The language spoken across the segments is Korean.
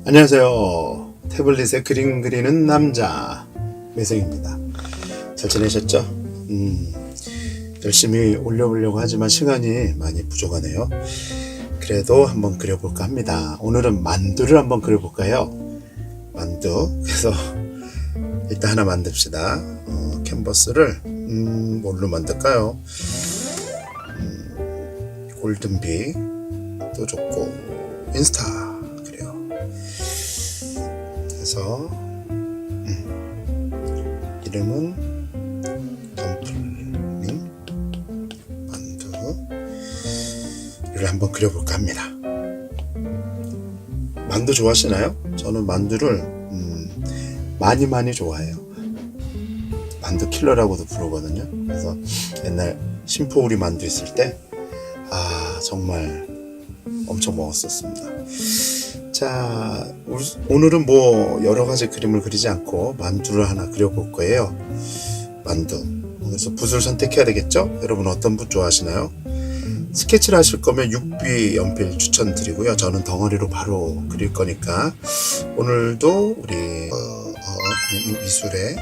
안녕하세요. 태블릿에 그림 그리는 남자 매생입니다. 잘 지내셨죠? 열심히 올려보려고 하지만 시간이 많이 부족하네요. 그래도 한번 그려볼까 합니다. 오늘은 만두를 한번 그려볼까요? 만두. 그래서 일단 하나 만듭시다. 캔버스를 뭘로 만들까요? 골든비도 좋고 인스타 그래요. 그래서 이름은 덤플링 만두를 한번 그려볼까 합니다. 만두 좋아하시나요? 저는 만두를 많이 좋아해요. 만두 킬러라고도 부르거든요. 그래서 옛날 심포우리 만두 있을 때 정말 엄청 먹었었습니다. 자, 오늘은 뭐 여러가지 그림을 그리지 않고 만두를 하나 그려볼 거예요. 만두. 그래서 붓을 선택해야 되겠죠? 여러분 어떤 붓 좋아하시나요? 스케치를 하실 거면 6B 연필 추천드리고요. 저는 덩어리로 바로 그릴 거니까 오늘도 우리 미술의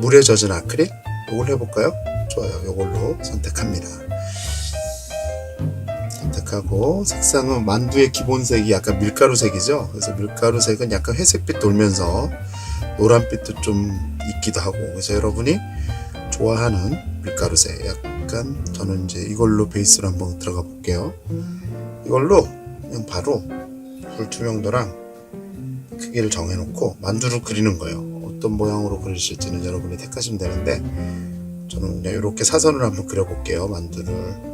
물에 젖은 아크릴 이걸 해볼까요? 좋아요. 이걸로 선택합니다. 선택하고 색상은 만두의 기본색이 약간 밀가루색이죠. 그래서 밀가루색은 약간 회색빛 돌면서 노란빛도 좀 있기도 하고, 그래서 여러분이 좋아하는 밀가루색 약간, 저는 이제 이걸로 베이스로 한번 들어가 볼게요. 이걸로 그냥 바로 불투명도랑 크기를 정해놓고 만두를 그리는 거예요. 어떤 모양으로 그리실지는 여러분이 택하시면 되는데, 저는 그냥 이렇게 사선을 한번 그려볼게요. 만두를.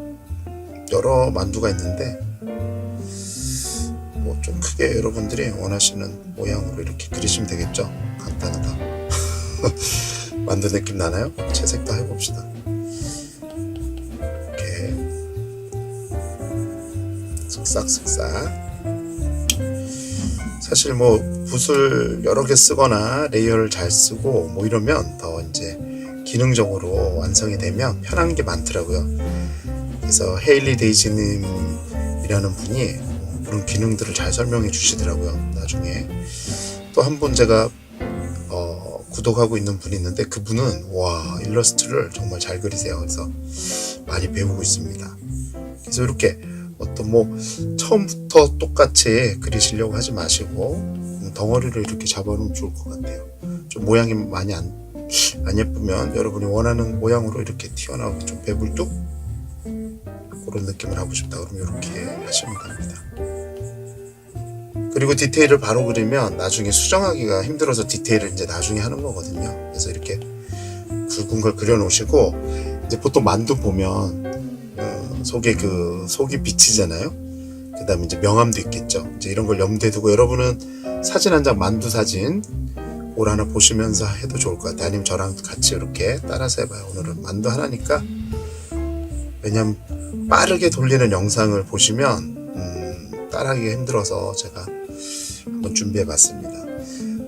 여러 만두가 있는데 뭐 좀 크게 여러분들이 원하시는 모양으로 이렇게 그리시면 되겠죠. 간단하다. 만두 느낌 나나요? 채색도 해봅시다. 이렇게 쓱싹쓱싹. 사실 뭐 붓을 여러 개 쓰거나 레이어를 잘 쓰고 뭐 이러면 더 이제 기능적으로 완성이 되면 편한 게 많더라고요. 그래서 헤일리 데이지님이라는 분이 그런 기능들을 잘 설명해 주시더라고요. 나중에 또 한 분 제가 구독하고 있는 분이 있는데, 그분은 와 일러스트를 정말 잘 그리세요. 그래서 많이 배우고 있습니다. 그래서 이렇게 어떤 뭐 처음부터 똑같이 그리시려고 하지 마시고 덩어리를 이렇게 잡아놓으면 좋을 것 같아요. 좀 모양이 많이 안 예쁘면 여러분이 원하는 모양으로 이렇게 튀어나오게 좀 배불뚝 그런 느낌을 하고 싶다 그러면 이렇게 하시면 됩니다. 그리고 디테일을 바로 그리면 나중에 수정하기가 힘들어서 디테일을 이제 나중에 하는 거거든요. 그래서 이렇게 굵은 걸 그려 놓으시고, 이제 보통 만두 보면 속에 속이 비치잖아요. 그 다음에 이제 명암도 있겠죠. 이제 이런 걸 염두에 두고 여러분은 사진 한 장, 만두 사진 뭘 하나 보시면서 해도 좋을 것 같아요. 아니면 저랑 같이 이렇게 따라서 해봐요. 오늘은 만두 하나니까. 왜냐면 빠르게 돌리는 영상을 보시면 따라하기가 힘들어서 제가 한번 준비해 봤습니다.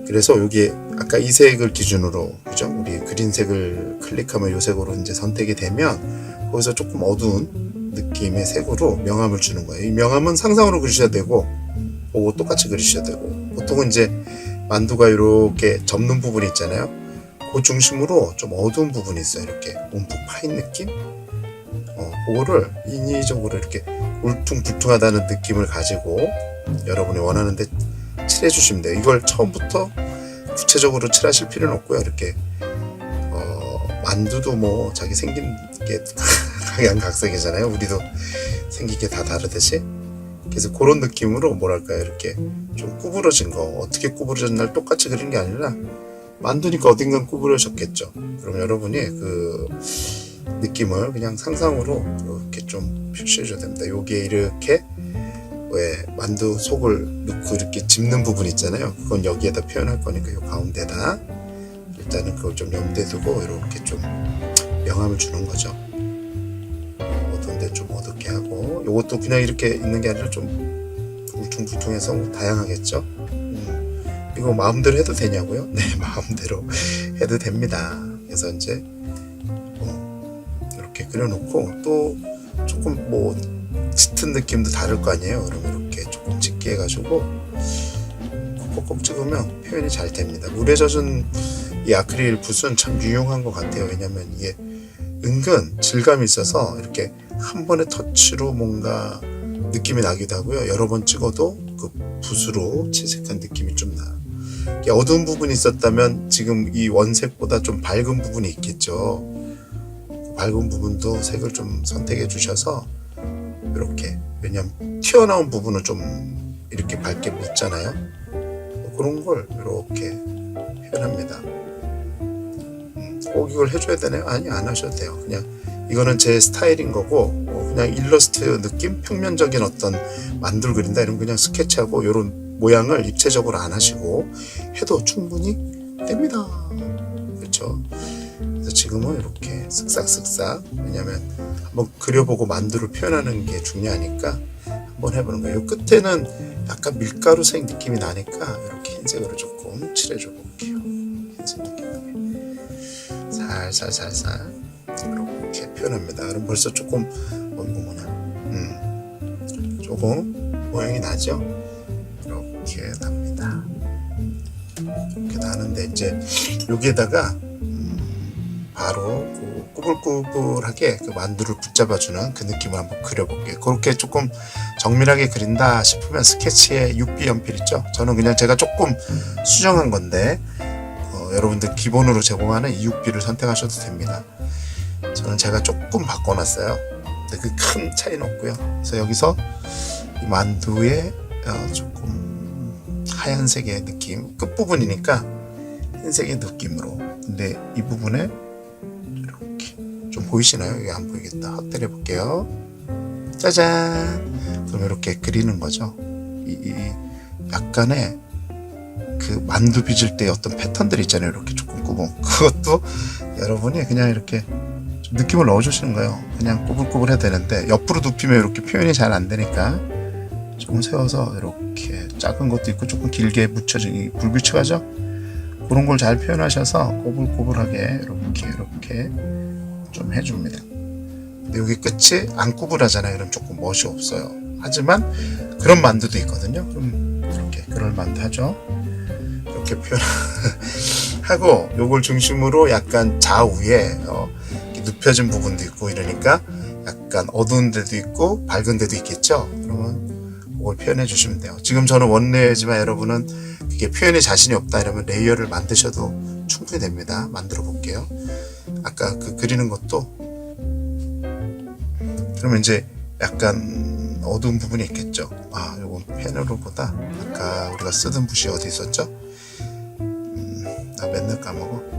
그래서 여기 아까 이 색을 기준으로, 그죠? 우리 그린색을 클릭하면 이 색으로 이제 선택이 되면 거기서 조금 어두운 느낌의 색으로 명암을 주는 거예요. 이 명암은 상상으로 그리셔야 되고 보고 똑같이 그리셔야 되고, 보통은 이제 만두가 이렇게 접는 부분이 있잖아요. 그 중심으로 좀 어두운 부분이 있어요. 이렇게 움푹 파인 느낌? 그거를 인위적으로 이렇게 울퉁불퉁하다는 느낌을 가지고 여러분이 원하는 데 칠해 주시면 돼요. 이걸 처음부터 구체적으로 칠하실 필요는 없고요. 이렇게 만두도 뭐 자기 생긴 게 각양각색이잖아요. 우리도 생긴 게 다 다르듯이. 그래서 그런 느낌으로 뭐랄까요, 이렇게 좀 구부러진 거, 어떻게 구부러진 날 똑같이 그린 게 아니라 만두니까 어딘간 구부러졌겠죠. 그럼 여러분이 그 느낌을 그냥 상상으로 이렇게 좀 표시해 줘야 됩니다. 여기에 이렇게 왜 만두 속을 넣고 이렇게 집는 부분 있잖아요. 그건 여기에다 표현할 거니까 이 가운데다 일단은 그걸 좀 염두에 두고 이렇게 좀 명암을 주는 거죠. 어두운데 좀 어둡게 하고, 요것도 그냥 이렇게 있는 게 아니라 좀 울퉁불퉁해서 다양하겠죠. 이거 마음대로 해도 되냐고요? 네, 마음대로 해도 됩니다. 그래서 이제 이렇게 그려놓고 또 조금 뭐 짙은 느낌도 다를 거 아니에요. 그러면 이렇게 조금 짙게 해가지고 꼭꼭 찍으면 표현이 잘 됩니다. 물에 젖은 이 아크릴 붓은 참 유용한 것 같아요. 왜냐면 이게 은근 질감이 있어서 이렇게 한 번의 터치로 뭔가 느낌이 나기도 하고요. 여러 번 찍어도 그 붓으로 채색한 느낌이 좀 나요. 어두운 부분이 있었다면 지금 이 원색보다 좀 밝은 부분이 있겠죠. 밝은 부분도 색을 좀 선택해 주셔서 이렇게, 왜냐면 튀어나온 부분은 좀 이렇게 밝게 묻잖아요. 그런 걸 이렇게 표현합니다. 꼭 이걸 해줘야 되나요? 아니, 안 하셔도 돼요. 그냥 이거는 제 스타일인 거고, 그냥 일러스트 느낌, 평면적인 어떤 만들 그린다 이런 그냥 스케치하고 이런 모양을 입체적으로 안 하시고 해도 충분히 됩니다. 그렇죠? 그래서 지금은 이렇게 쓱싹쓱싹, 왜냐면 한번 그려보고 만두를 표현하는 게 중요하니까 한번 해보는 거예요. 끝에는 약간 밀가루색 느낌이 나니까 이렇게 흰색으로 조금 칠해줘 볼게요. 흰색 느낌 살살살살 이렇게 표현합니다. 그럼 벌써 조금 조금 모양이 나죠? 이렇게 납니다. 이렇게 나는데 이제 여기에다가 바로 그 꾸불꾸불하게 그 만두를 붙잡아주는 그 느낌을 한번 그려볼게요. 그렇게 조금 정밀하게 그린다 싶으면 스케치에 6B 연필 있죠? 저는 그냥 제가 조금 수정한 건데 여러분들 기본으로 제공하는 이 6B를 선택하셔도 됩니다. 저는 제가 조금 바꿔놨어요. 근데 그 큰 차이는 없고요. 그래서 여기서 이 만두에 조금 하얀색의 느낌, 끝부분이니까 흰색의 느낌으로. 근데 이 부분에 이렇게 좀 보이시나요? 이게 안 보이겠다. 확대를 해볼게요. 짜잔! 그럼 이렇게 그리는 거죠. 이 약간의 그 만두 빚을 때 어떤 패턴들 있잖아요. 이렇게 조금 구분. 그것도 여러분이 그냥 이렇게 좀 느낌을 넣어주시는 거예요. 그냥 꼬불꼬불 해야 되는데 옆으로 눕히면 이렇게 표현이 잘 안 되니까 조금 세워서 이렇게 작은 것도 있고 조금 길게 묻혀지기 불규칙하죠? 그런 걸 잘 표현하셔서 꼬불꼬불하게 이렇게 좀 해줍니다. 근데 여기 끝이 안 구불하잖아요. 그럼 조금 멋이 없어요. 하지만 그런 만두도 있거든요. 그럼 이렇게 그럴 만두 하죠. 이렇게 표현하고 요걸 중심으로 약간 좌우에 눕혀진 부분도 있고 이러니까 약간 어두운 데도 있고 밝은 데도 있겠죠. 그러면 그걸 표현해 주시면 돼요. 지금 저는 원레이어지만 여러분은 그게 표현에 자신이 없다 이러면 레이어를 만드셔도 충분히 됩니다. 만들어 볼게요. 아까 그 그리는 것도 그러면 이제 약간 어두운 부분이 있겠죠. 아, 요건 펜으로 보다 아까 우리가 쓰던 붓이 어디 있었죠? 나 맨날 까먹어.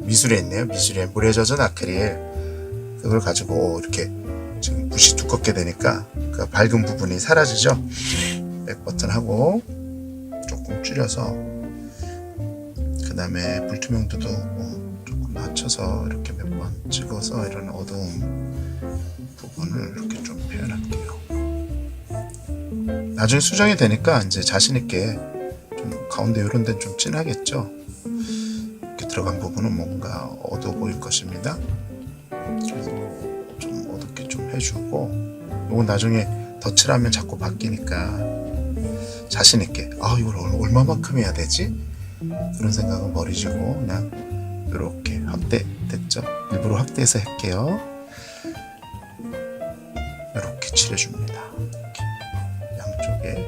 미술에 있네요. 미술에 물에 젖은 아크릴. 그걸 가지고 이렇게 지금 붓이 두껍게 되니까 그 밝은 부분이 사라지죠. 백 버튼 하고 조금 줄여서 그 다음에 불투명도도 조금 낮춰서 이렇게 몇 번 찍어서 이런 어두운 부분을 이렇게 좀 표현할게요. 나중에 수정이 되니까 이제 자신있게 좀 가운데 이런 데는 좀 진하겠죠. 이렇게 들어간 부분은 뭔가 어두워 보일 것입니다. 그래서 좀 어둡게 좀 해주고, 이건 나중에 덧칠하면 자꾸 바뀌니까 자신있게 이걸 얼마만큼 해야 되지? 그런 생각은 버리시고 그냥 이렇게 확대 됐죠? 일부러 확대해서 할게요. 이렇게 칠해줍니다. 이렇게. 양쪽에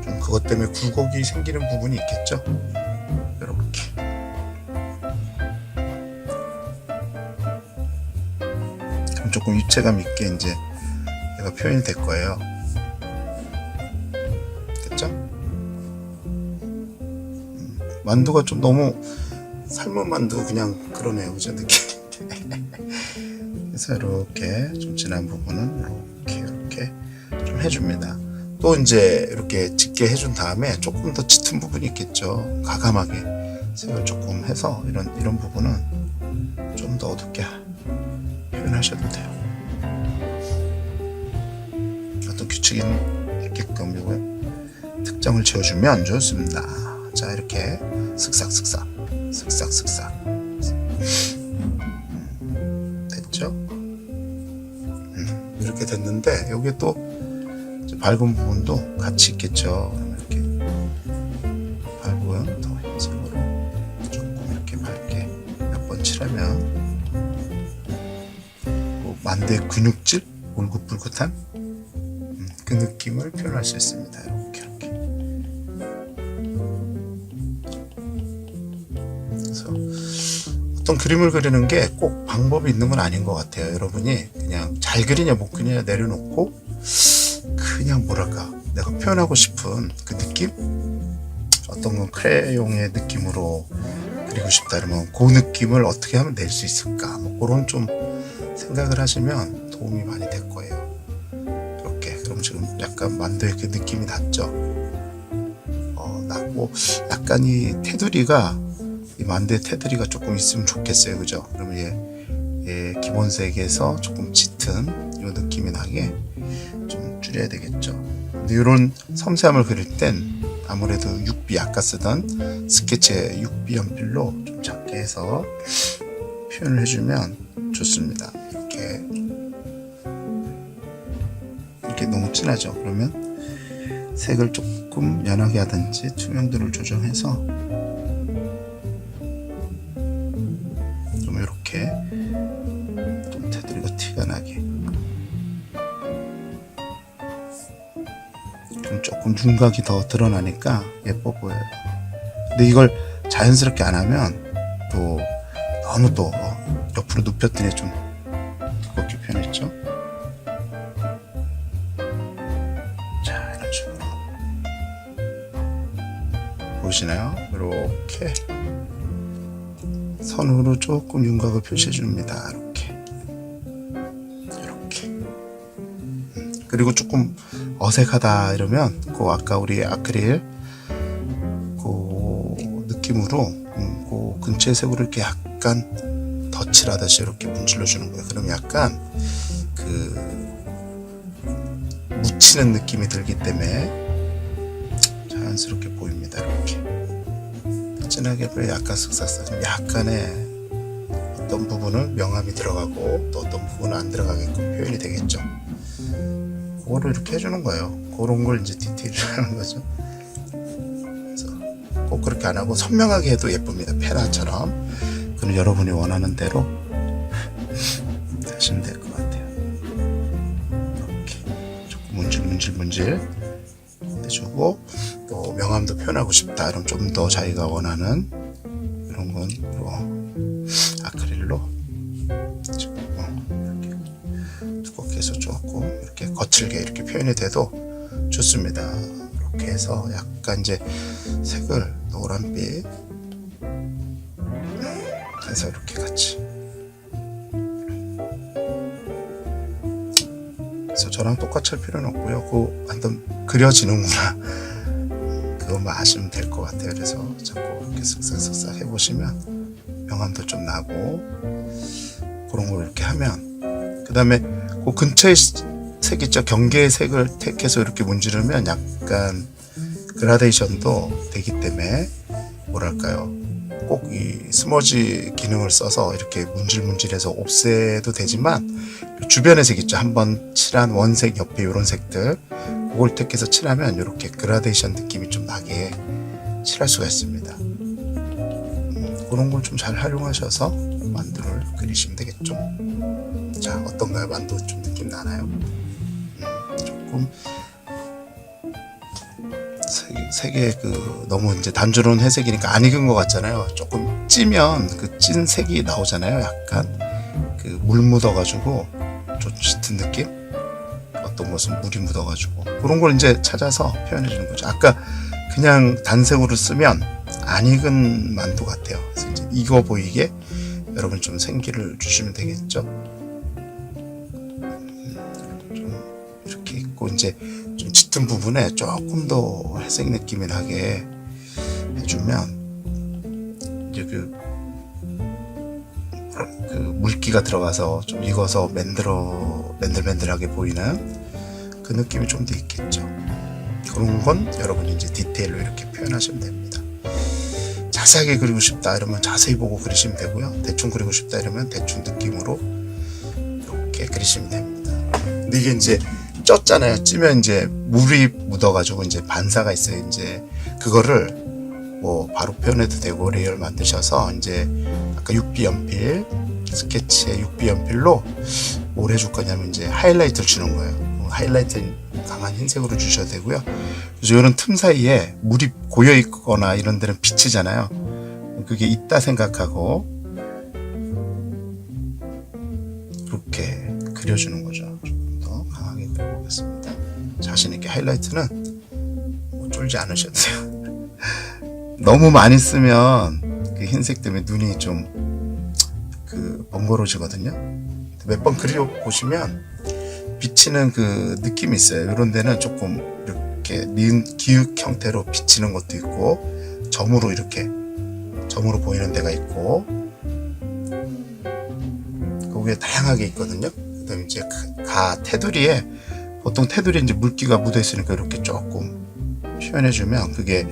좀 그것 때문에 굴곡이 생기는 부분이 있겠죠? 이렇게. 그럼 조금 입체감 있게 이제 얘가 표현이 될 거예요. 됐죠? 만두가 좀 너무 삶은 만두 그냥 그러네요. 그죠? 느낌. 그래서 이렇게 좀 진한 부분은 이렇게 좀 해줍니다. 또 이제 이렇게 짙게 해준 다음에 조금 더 짙은 부분이 있겠죠. 과감하게 색을 조금 해서 이런 부분은 좀 더 어둡게 표현하셔도 돼요. 어떤 규칙이 있게끔 요거 특정을 지어주면 좋습니다. 자, 이렇게 슥싹슥싹 슥싹슥싹 됐죠? 이렇게 됐는데 여기에 또 이제 밝은 부분도 같이 있겠죠. 이렇게 밝은 더 흰색으로 조금 이렇게 밝게 몇 번 칠하면 만두의 근육질, 울긋불긋한 그 느낌을 표현할 수 있습니다. 이렇게 그래서 어떤 그림을 그리는 게 꼭 방법이 있는 건 아닌 것 같아요. 여러분이 그냥 잘 그리냐 못 그리냐 내려놓고 그냥 뭐랄까 내가 표현하고 싶은 그 느낌, 어떤 건 크레용의 느낌으로 그리고 싶다 그러면 그 느낌을 어떻게 하면 낼 수 있을까, 뭐 그런 좀 생각을 하시면 도움이 많이 될 거예요. 이렇게 그럼 지금 약간 만두의 그 느낌이 났죠. 났고 약간 이 테두리가, 이 만두의 테두리가 조금 있으면 좋겠어요, 그죠? 그러면 얘 기본색에서 조금 짙은 이 느낌이 나게 좀 줄여야 되겠죠. 근데 이런 섬세함을 그릴 땐 아무래도 6B 아까 쓰던 스케치의 6B 연필로 좀 작게 해서 표현을 해주면 좋습니다. 이렇게 너무 진하죠. 그러면 색을 조금 연하게 하든지 투명도를 조정해서 좀 이렇게 좀 테두리가 티가 나게 좀 조금 윤곽이 더 드러나니까 예뻐 보여요. 근데 이걸 자연스럽게 안 하면 또 너무 또 옆으로 눕혔더니 좀 두껍게 표현했죠. 자, 이런 식으로 보이시나요? 이렇게 선으로 조금 윤곽을 표시해 줍니다. 이렇게 그리고 조금 어색하다 이러면 그 아까 우리 아크릴 그 느낌으로 그 근처의 색으로 이렇게 약간 덧칠하듯이 이렇게 문질러 주는 거예요. 그럼 약간 그 묻히는 느낌이 들기 때문에 자연스럽게 보입니다. 이렇게 진하게 보여. 약간 슥싹슥 약간의 어떤 부분은 명암이 들어가고 또 어떤 부분은 안 들어가게끔 표현이 되겠죠. 그거를 이렇게 해주는 거예요. 그런 걸 이제 디테일을 하는 거죠. 그래서 꼭 그렇게 안 하고 선명하게 해도 예쁩니다. 페나처럼. 그럼 여러분이 원하는 대로 하시면 될 것 같아요. 이렇게 조금 문질 해주고, 또 명암도 표현하고 싶다 그럼 좀 더 자기가 원하는 이런 건 아크릴로 이렇게 두껍게 해서 조금 이렇게 거칠게 이렇게 표현이 돼도 좋습니다. 이렇게 해서 약간 이제 색을 노란빛 해서 이렇게 같이. 그래서 저랑 똑같이 할 필요는 없고요. 그 완전 그려지는구나 그것만 아시면 될 것 같아요. 그래서 자꾸 이렇게 쓱싹쓱싹 해보시면 명암도 좀 나고 그런 걸 이렇게 하면, 그 다음에 그 근처에 색 있죠. 경계의 색을 택해서 이렇게 문지르면 약간 그라데이션도 되기 때문에 뭐랄까요, 꼭 이 스머지 기능을 써서 이렇게 문질문질해서 없애도 되지만 주변의 색 있죠. 한번 칠한 원색 옆에 이런 색들 그걸 택해서 칠하면 이렇게 그라데이션 느낌이 좀 나게 칠할 수가 있습니다. 그런 걸 좀 잘 활용하셔서 만두를 그리시면 되겠죠. 자, 어떤가요? 만두 좀 느낌 나나요? 조금 색의 그 너무 이제 단조로운 회색이니까 안 익은 것 같잖아요. 조금 찌면 그 찐 색이 나오잖아요. 약간 그 물 묻어가지고 좀 짙은 느낌? 어떤 것은 물이 묻어가지고 그런 걸 이제 찾아서 표현해 주는 거죠. 아까 그냥 단색으로 쓰면 안 익은 만두 같아요. 그래서 이제 익어 보이게 여러분 좀 생기를 주시면 되겠죠. 좀 이렇게 있고 이제 좀 짙은 부분에 조금 더 회색 느낌이 나게 해주면 이제 그 물기가 들어가서 좀 익어서 맨들맨들하게 보이는 그 느낌이 좀 더 있겠죠. 그런 건 여러분이 이제 디테일로 이렇게 표현하시면 됩니다. 자세하게 그리고 싶다 이러면 자세히 보고 그리시면 되고요. 대충 그리고 싶다 이러면 대충 느낌으로 이렇게 그리시면 됩니다. 근데 이게 이제 쪘잖아요. 찌면 이제 물이 묻어가지고 이제 반사가 있어요. 이제 그거를 뭐 바로 표현해도 되고 레이어를 만드셔서 이제 아까 6B 연필 스케치에 6B 연필로 뭘 해줄 거냐면 이제 하이라이트를 주는 거예요. 하이라이트 강한 흰색으로 주셔도 되고요. 그래서 이런 틈 사이에 물이 고여 있거나 이런 데는 비치잖아요. 그게 있다 생각하고 이렇게 그려주는 거죠. 조금 더 강하게 그려보겠습니다. 자신 있게 하이라이트는 뭐 쫄지 않으셔도 돼요. 너무 많이 쓰면 그 흰색 때문에 눈이 좀 그 번거로워지거든요. 몇 번 그려 보시면 비치는 그 느낌이 있어요. 이런 데는 조금 이렇게 니은 기역 형태로 비치는 것도 있고 점으로 이렇게 점으로 보이는 데가 있고 그게 다양하게 있거든요. 그다음에 이제 테두리에 보통 테두리에 이제 물기가 묻어 있으니까 이렇게 조금 표현해 주면 그게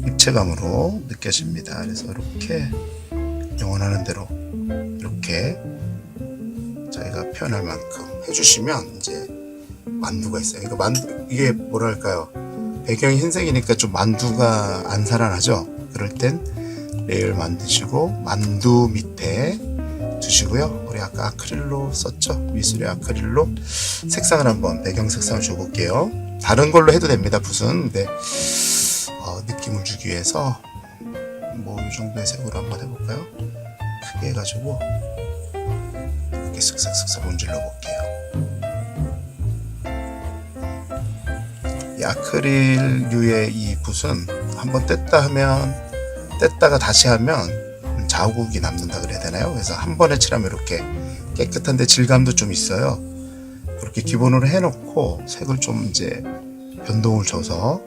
입체감으로 느껴집니다. 그래서 이렇게 원하는 대로 이렇게 저희가 표현할 만큼 해주시면 이제 만두가 있어요. 이거 이게 뭐랄까요? 배경이 흰색이니까 좀 만두가 안 살아나죠? 그럴 땐 레이어를 만드시고 만두 밑에 두시고요. 우리 아까 아크릴로 썼죠? 미술의 아크릴로 색상을 한번 배경 색상을 줘볼게요. 다른 걸로 해도 됩니다. 붓은. 근데 느낌을 주기 위해서 뭐 이 정도의 색으로 한번 해볼까요? 크게 해가지고 이렇게 슥슥슥슥 문질러 볼게요. 이 아크릴류의 이 붓은 한번 뗐다가 다시 하면 자국이 남는다 그래야 되나요? 그래서 한 번에 칠하면 이렇게 깨끗한데 질감도 좀 있어요. 그렇게 기본으로 해놓고 색을 좀 이제 변동을 줘서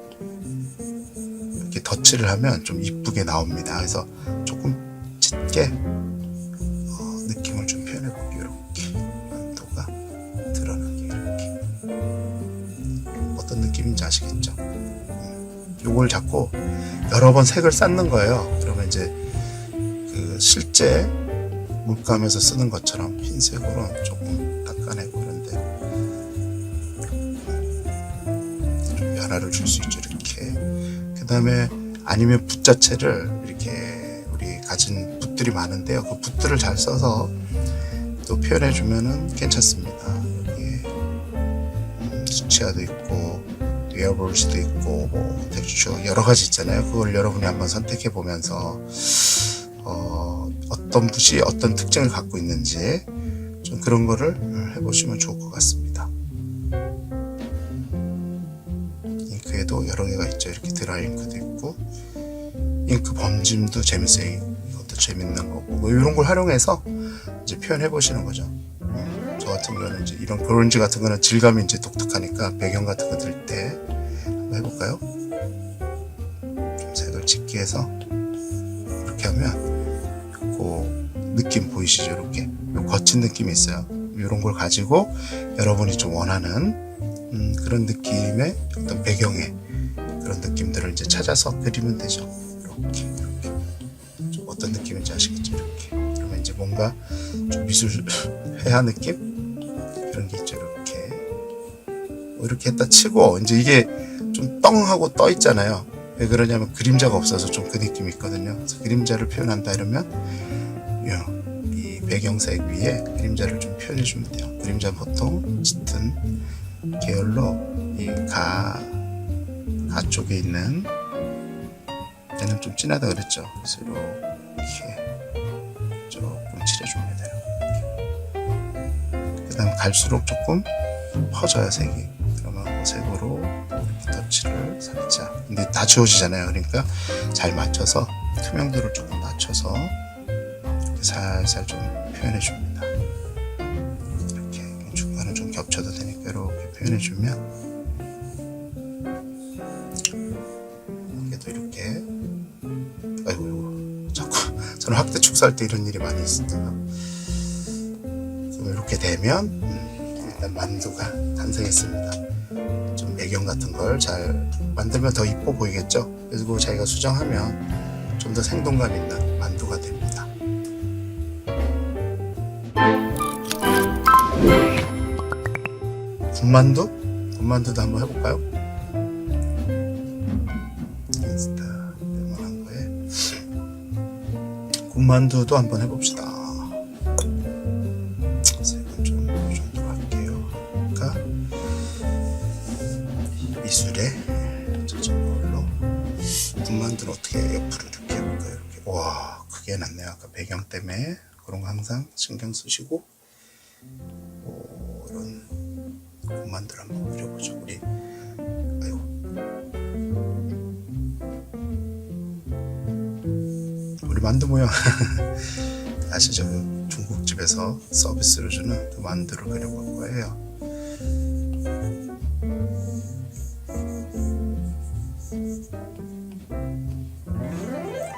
이렇게 덧칠을 하면 좀 이쁘게 나옵니다. 그래서 조금 짙게 느낌을 좀 표현해 볼게요. 이렇게 만두가 드러나게 이렇게 어떤 느낌인지 아시겠죠? 요걸 잡고 여러 번 색을 쌓는 거예요. 그러면 이제 그 실제 물감에서 쓰는 것처럼 흰색으로 조금 닦아내고 그런데 좀 변화를 줄 수 있죠. 이렇게 그 다음에 아니면 붓 자체를 이렇게 우리 가진 붓들이 많은데요. 그 붓들을 잘 써서 또 표현해 주면은 괜찮습니다. 여기에 수치화도 있고 웨어볼즈도 있고 뭐 대충 여러 가지 있잖아요. 그걸 여러분이 한번 선택해 보면서 어떤 붓이 어떤 특징을 갖고 있는지 좀 그런 거를 해보시면 좋을 것 같습니다. 잉크에도 여러 개가 있죠. 이렇게 드라이잉크도 있고 잉크 범짐도 재밌어요. 이것도 재밌는 거고 뭐 이런 걸 활용해서 이제 표현해 보시는 거죠. 저 같은 경우는 이제 이런 브론즈 같은 거는 질감이 이제 독특하니까 배경 같은 거 들 때 한번 해볼까요? 좀 색을 짙게 해서 이렇게 하면 그 느낌 보이시죠? 이렇게 거친 느낌이 있어요. 이런 걸 가지고 여러분이 좀 원하는 그런 느낌의 어떤 배경의 그런 느낌들을 이제 찾아서 그리면 되죠. 이렇게 좀 어떤 느낌인지 아시겠죠? 이렇게 그러면 이제 뭔가 좀 미술 회화 느낌 그런 게 있죠. 이렇게 이렇게 했다 치고 이제 이게 좀 떵하고 떠 있잖아요. 왜 그러냐면 그림자가 없어서 좀 그 느낌이 있거든요. 그래서 그림자를 표현한다 이러면 이 배경색 위에 그림자를 좀 표현해 주면 돼요. 그림자는 보통 짙은 계열로 이 가 쪽에 있는 얘는 좀 진하다 그랬죠. 그래서 이렇게 조금 칠해줍니다. 그 다음 갈수록 조금 퍼져요 색이. 그러면 그 색으로 이렇게 덧칠을 살짝. 근데 다 지워지잖아요. 그러니까 잘 맞춰서 투명도를 조금 낮춰서 이렇게 살살 좀 표현해 줍니다. 이렇게 중간은 좀 겹쳐도 되니까 이렇게 표현해 주면 이게도 이렇게 아이고 자꾸 저는 학대 축사할 때 이런 일이 많이 있습니다. 이렇게 되면 일단 만두가 탄생했습니다. 좀 배경 같은 걸 잘 만들면 더 이뻐 보이겠죠. 그리고 자기가 수정하면 좀 더 생동감 있는 만두가 됩니다. 군만두? 군만두도 한번 해볼까요? 인스타 네모난 거에 군만두도 한번 해봅시다. 색은 좀 이 정도로 할게요. 그러니까 미술에 저런 걸로 군만두는 어떻게 옆으로 이렇게 해볼까요? 이렇게. 와, 크게 해놨네요. 아까 배경 때문에 그런 거 항상 신경 쓰시고 이런 군만두를 한번 그려보죠. 우리 아이고 우리 만두 모양 아시죠? 그 중국집에서 서비스로 주는 그 만두를 그려볼 거예요.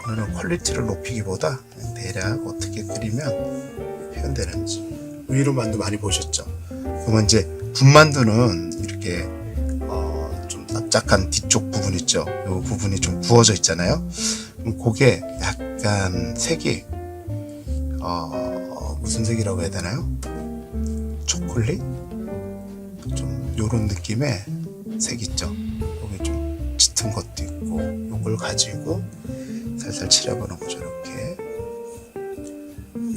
오늘은 퀄리티를 높이기보다 대략 어떻게 그리면 표현되는지. 위로 만두 많이 보셨죠? 그러면 이제 군만두는 이렇게 좀 납작한 뒤쪽 부분 있죠? 이 부분이 좀 구워져 있잖아요. 그럼 그게 약간 색이 무슨 색이라고 해야 되나요? 초콜릿? 좀 요런 느낌의 색 있죠? 여기 좀 짙은 것도 있고 요걸 가지고 살살 칠해보는 거죠. 이렇게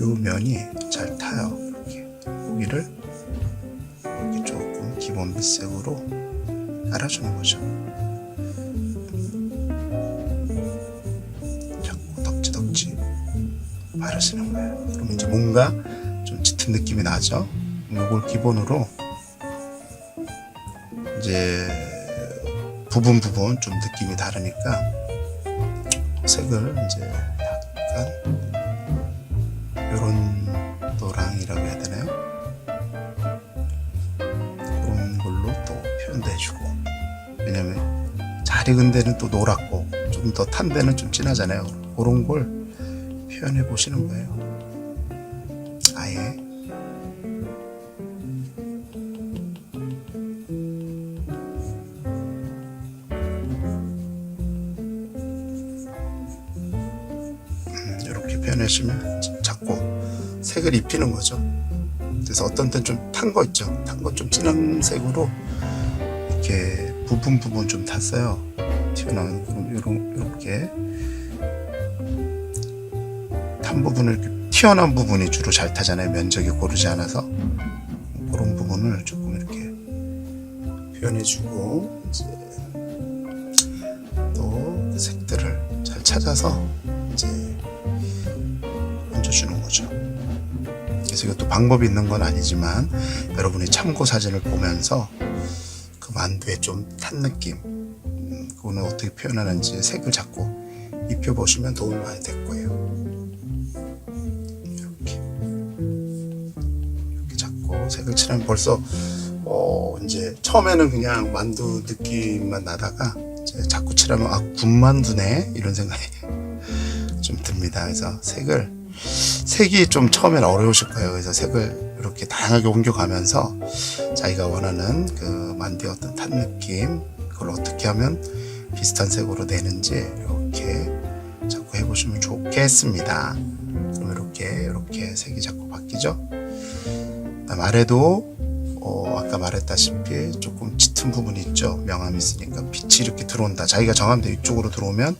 요 면이 잘 타요. 이렇게 고기를 이렇게 조금 기본 밑색으로 깔아주는 거죠. 자꾸 덕지덕지 바르시는 거예요. 그럼 이제 뭔가 좀 짙은 느낌이 나죠. 이걸 기본으로 이제 부분 좀 느낌이 다르니까 색을 이제 약간 요런 노랑이라고 해야 되나요? 그런 걸로 또 표현도 해주고. 왜냐면 잘 익은 데는 또 노랗고 좀 더 탄 데는 좀 진하잖아요. 그런 걸 표현해 보시는 거예요. 아예 이렇게 표현하시면 자꾸 색을 입히는 거죠. 그래서 어떤 때는 좀 탄 거 있죠. 탄 거 좀 진한 색으로 이렇게 부분 좀 탔어요. 튀어나온 이렇게 탄 부분을 이렇게 튀어나온 부분이 주로 잘 타잖아요. 면적이 고르지 않아서 그런 부분을 조금 이렇게 표현해주고 이제 또 색들을 잘 찾아서 이제 얹어주는 거죠. 그래서 이것도 방법이 있는 건 아니지만 여러분이 참고 사진을 보면서 그 만두에 좀 탄 느낌 그거는 어떻게 표현하는지 색을 자꾸 입혀보시면 도움이 많이 될 거예요. 이렇게 자꾸 색을 칠하면 벌써 이제 처음에는 그냥 만두 느낌만 나다가 이제 자꾸 칠하면 군만두네 이런 생각이 좀 듭니다. 그래서 색이 좀 처음엔 어려우실 거예요. 그래서 색을 이렇게 다양하게 옮겨가면서 자기가 원하는 그 만두의 어떤 탄 느낌 그걸 어떻게 하면 비슷한 색으로 내는지 이렇게 자꾸 해보시면 좋겠습니다. 그럼 이렇게 색이 자꾸 바뀌죠. 아래도 아까 말했다시피 조금 짙은 부분이 있죠. 명암이 있으니까 빛이 이렇게 들어온다. 자기가 정하면 돼. 이쪽으로 들어오면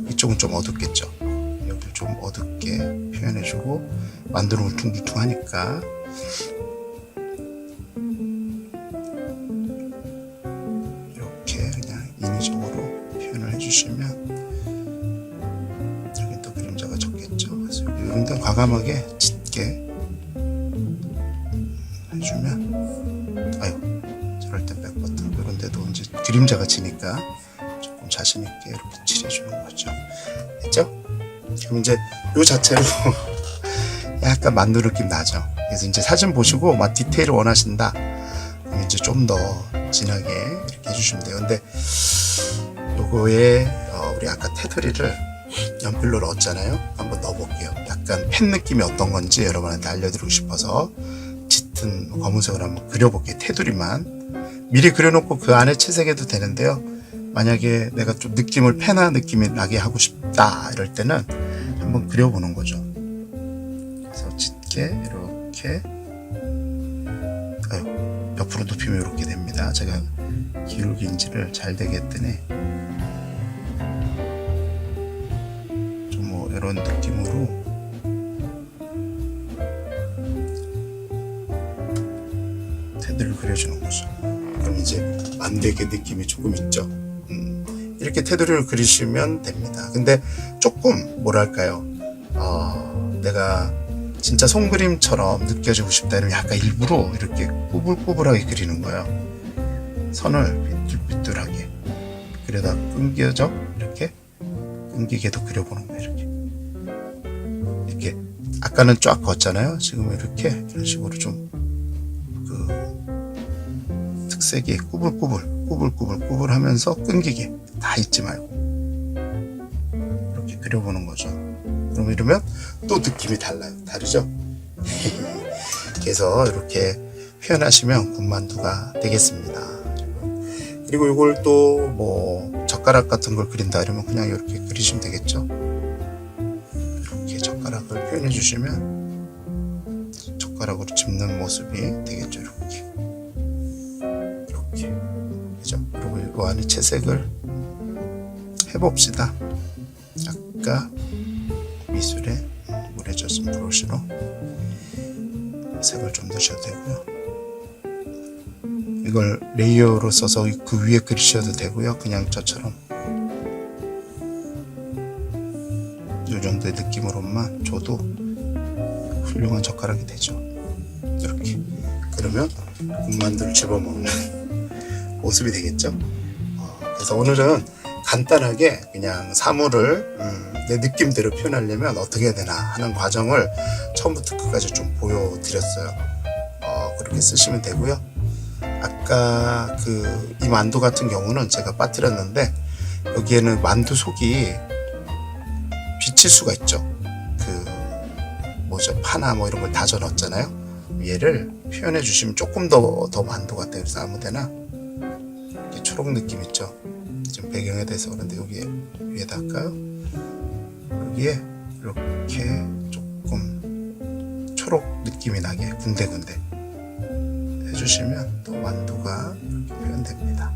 이쪽은 좀 어둡겠죠. 여기를 좀 어둡게 표현해주고 만두는 울퉁불퉁하니까 이렇게 그냥 인위적으로 표현을 해주시면 여기 또 그림자가 적겠죠. 그래서 이런 데는 과감하게 짙게 해주면 저럴 땐 백버튼 이런 데도 이제 그림자가 지니까 조금 자신있게 이렇게 칠해주는 거죠. 됐죠? 그럼 이제 요 자체로 약간 만두 느낌 나죠. 그래서 이제 사진 보시고 막 디테일을 원하신다. 그럼 이제 좀 더 진하게 이렇게 해주시면 돼요. 근데 요거에 우리 아까 테두리를 연필로 넣었잖아요. 한번 넣어볼게요. 약간 펜 느낌이 어떤 건지 여러분한테 알려드리고 싶어서 짙은 검은색으로 한번 그려볼게요. 테두리만 미리 그려놓고 그 안에 채색해도 되는데요. 만약에 내가 좀 느낌을 페나 느낌이 나게 하고 싶다 이럴 때는 한번 그려보는 거죠. 그래서 짙게 이렇게 옆으로 눕히면 이렇게 됩니다. 제가 기울기인지를 잘 되게 했더니 좀 뭐 이런 느낌으로 테두리를 그려주는 거죠. 그럼 이제 만들게 느낌이 조금 있죠. 이렇게 테두리를 그리시면 됩니다. 근데 조금 뭐랄까요, 내가 진짜 손그림처럼 느껴지고 싶다 이러면 약간 일부러 이렇게 꾸불꾸불하게 그리는 거예요. 선을 삐뚤삐뚤하게 그려다 끊겨져 이렇게 끊기게도 그려보는 거예요. 이렇게 아까는 쫙 걷잖아요. 지금 이렇게 이런 식으로 좀 그 특색이 꾸불꾸불 하면서 끊기게 다 잊지 말고 이렇게 그려보는 거죠. 그럼 이러면 또 느낌이 달라요. 다르죠? 그래서 이렇게 표현하시면 군만두가 되겠습니다. 그리고 이걸 또 뭐 젓가락 같은 걸 그린다 이러면 그냥 이렇게 그리시면 되겠죠. 이렇게 젓가락을 표현해 주시면 젓가락으로 짚는 모습이 되겠죠. 이렇게 그죠? 그리고 이 안에 채색을 해봅시다. 아까 미술에 물에 젖은 브러쉬로 색을 좀 넣으셔도 되고요. 이걸 레이어로 써서 그 위에 그리셔도 되고요. 그냥 저처럼 이 정도의 느낌으로만 줘도 훌륭한 젓가락이 되죠. 이렇게 그러면 군만두를 집어먹는 모습이 되겠죠. 그래서 오늘은 간단하게 그냥 사물을 내 느낌대로 표현하려면 어떻게 해야 되나 하는 과정을 처음부터 끝까지 좀 보여드렸어요. 그렇게 쓰시면 되고요. 아까 이 만두 같은 경우는 제가 빠뜨렸는데 여기에는 만두 속이 비칠 수가 있죠. 파나 뭐 이런 걸 다져 넣었잖아요. 얘를 표현해 주시면 조금 더 만두 같아요. 그래서 아무데나 이렇게 초록 느낌 있죠. 지금 배경에 대해서 그런데 여기 위에다 할까요? 여기에 이렇게 조금 초록 느낌이 나게 군데군데 해주시면 또 만두가 이렇게 표현됩니다.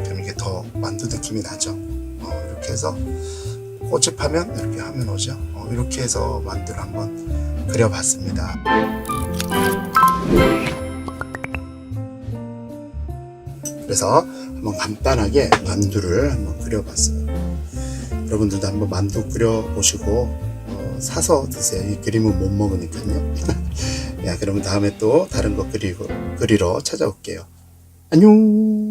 그럼 이게 더 만두 느낌이 나죠. 이렇게 해서 꼬집하면 이렇게 하면 오죠. 이렇게 해서 만두를 한번 그려봤습니다. 그래서 한번 간단하게 만두를 한번 그려봤어요. 여러분들도 한번 만두 그려보시고 사서 드세요. 이 그림은 못 먹으니까요. 야, 그러면 다음에 또 다른 거 그리러 찾아올게요. 안녕.